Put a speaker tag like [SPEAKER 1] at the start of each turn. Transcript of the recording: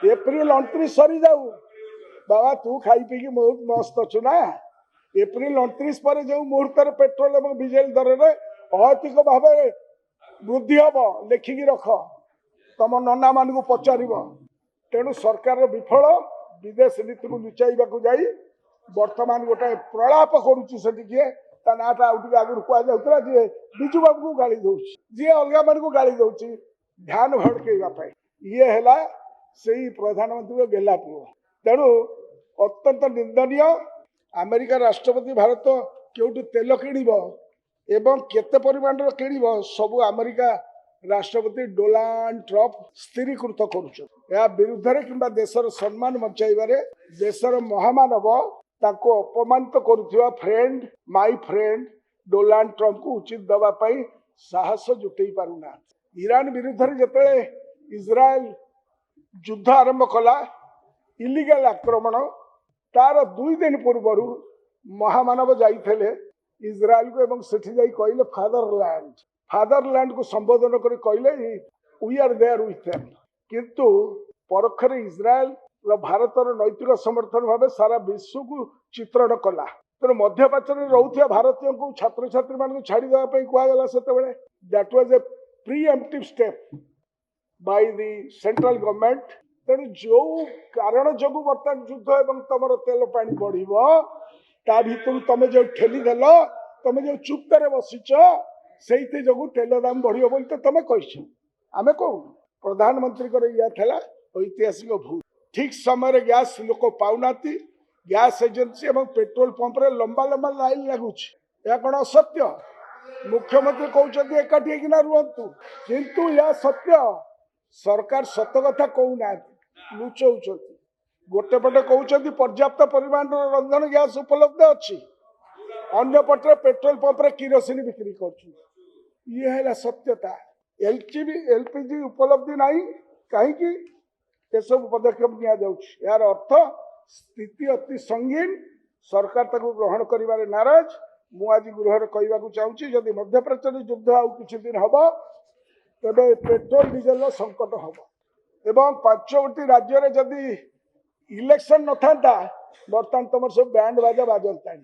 [SPEAKER 1] April 29 सरी जाऊ बाबा तू खाई पी बहुत मस्त अच्छु ना एप्रिल 29 पर जो मुहूर्त पेट्रोल और डीजेल दर में अहैतुक भाव वृद्धि हम लेखिकी रख तुम नना मान पचार तेणु सरकार विफल विदेश नीति को लुचाइबा जाई वर्तमान गोटे प्रलाप करुचे नाटा आगे आगुरी कहला जी बिजू बाबू को गाड़ी दौर जी अलग मान को गाड़ी दौर ध्यान भड़कईवाई ये है से प्रधानमंत्री गेला पुओ तेणु अत्यंत निंदनीय अमेरिका राष्ट्रपति भारत क्यों तेल किणव एवं केते परिमाण किणव सब अमेरिका राष्ट्रपति डोनाल्ड ट्रम्प स्थिरीकृत कर विरुद्ध कि देशर सम्मान बचाइबारे देशर महामानव ताको अपमानित करुवा friend my friend Donald Trump को उचित दवाई साहस जुटई पारुना ईरान विरुद्ध जिते इज्राएल युद्ध आरंभ कला इलिगल आक्रमण तार 2 दिन पूर्व महामानव जाइए इज्राएल को एवं सेठी जाई कहले फादरलैंड को संबोधन कर कहले we are there with them किंतु परखरे इज्राएल भारतर नैतिक समर्थन भाव सारा विश्व को चित्रण कला तेणु मध्यप्राच्य रोथुवा भारतीय को छात्र छात्री मान छाड़देवा कहगला से that was a preemptive step by the central government तेणु जो कारण जो बर्तमान युद्ध एवं तुम तेल पानी बढ़ भर तुम जो ठेलीदेल तुम जो चुप्तर बसीच से जो तेल दाम बढ़ बोली तो तुम कह आम कहूँ प्रधानमंत्री या ऐतिहासिक भूल ठीक समय गैस लोक पाऊना गैस एजेंसी और पेट्रोल पंप रे लंबा लंबा लाइन लगुच या कौन असत्य मुख्यमंत्री कहते एकाठी रुहतु किंतु यह सत्य सरकार सत कथा कहूना लुचौं गोटे पटे कहते पर्याप्त परिमाण रंधन गैस उपलब्ध अच्छी अन्य पटे पेट्रोल पंप रे किरोसिन बिक्री कर सत्यता एलपीजी उपलब्धि नहीं कहीं सब पदक्षेप यार अर्थ स्थिति अति संगीन सरकार ताको ग्रहण करिबारे नाराज मु आज गृह कहवाक चाहूँगी जदि मध्यप्राच्य युद्ध आउ किछि दिन हम तेबे पेट्रोल डीजेल संकट हम एवं 5टी राज्य जदि इलेक्शन न था बर्तमान तुम सब बैंड बाजा बाजता